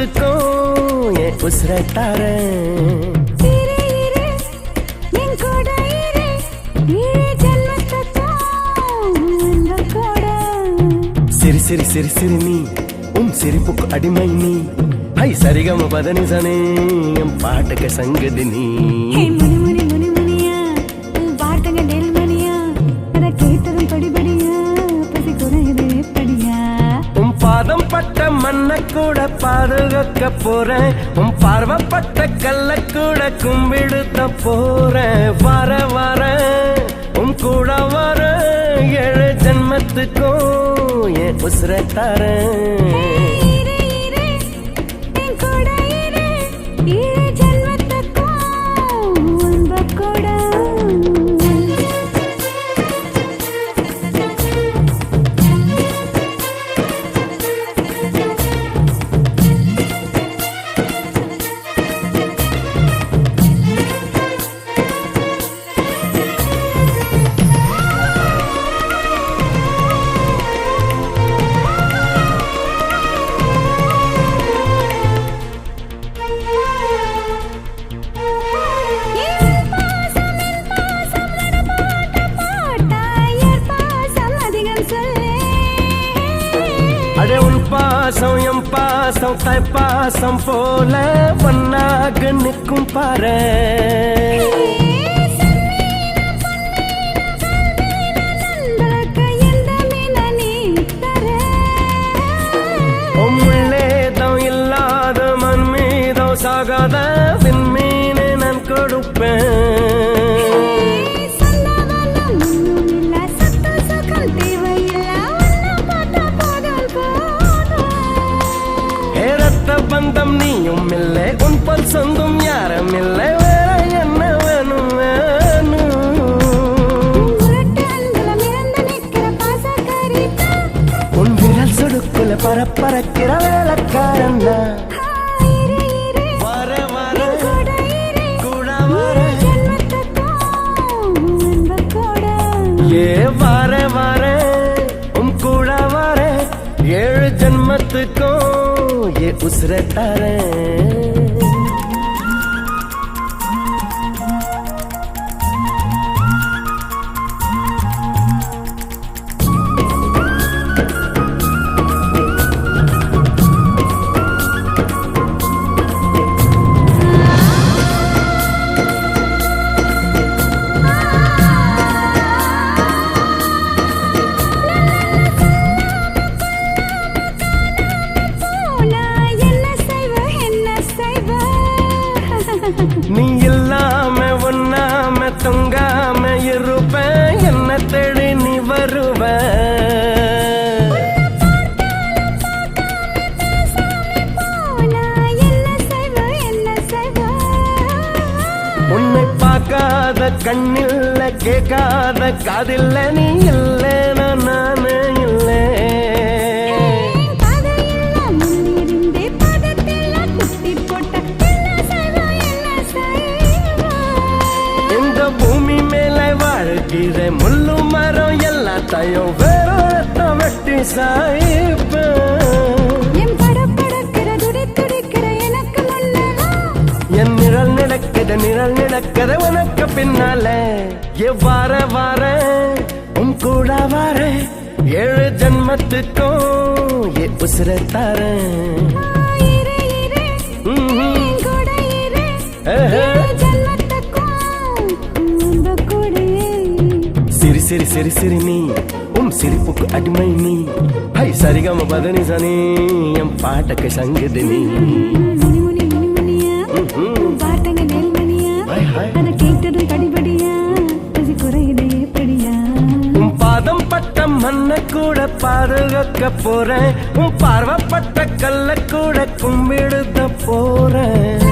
ஜன்மத்துக்கும் என் உசுர தாரேன். சிரி சிரி சிரி சிரி நீ சிரிப்புக்கு அடிமை நீ ஐ சரிகம பதனி சனே என் பாட்டுக்கு சங்கதி நீ. பாதம் பட்ட மண்ண கூட பாதுகாக்க போறேன். உன் பார்வப்பட்ட கல்ல கூட கும்பிடுத்த போறேன். வர வர உன் கூட வர 7 ஜன்மத்துக்கும் என் உசுர தாரேன். அடே உன் பாசம் என் பாசம் தாய் பாசம் போல ஒன்னாக நிற்கும் பாரு. முள்ளேதம் இல்லாத மண் மீதம் சாகாத விண்மீனை நான் கொடுப்பேன். பந்தம் நீயும் இல்லை உன் பல் சொந்தம் யாரும் இல்லை. வேற என்ன வேணும் வேணும் உன் விரல் சொடுக்குல பரப்பறக்கிற வேலைக்காரன் வர வர கூட வர ஏ வர வர உன் கூட வர 7 ஜன்மத்துக்கும் ये उस्र तारें. நீ இல்லாம ஒன்னாம தொங்காம இருப்பேன். என்ன தேடி நீ வருவ. உன்னை பார்க்காத கண்ணில்ல கேட்காத காதில்ல நீ இல்லை நானே இல்லை. பூமி மேல வாழ்கிற முள்ளு மரம் எல்லாத்தையும் வேற வெட்டி சாய்ப்ப. என் நிழல் நடக்குது உனக்கு பின்னால. வார வார உன் கூட வார 7 ஜன்மத்துக்கும் என் உசுர தாரேன். சிரி சிரி சிரி சிரி நீ சிரிப்புக்கு அடிமை நீ ஐ சரிகம பதனி சனி என் பாட்டுக்கு சங்கதி நீ. உன் பாதம் பட்ட மண்ண கூட பாதுகாக்க போறேன். உன் பார்வப்பட்ட கல்ல கூட கும்பிடுத போறேன்.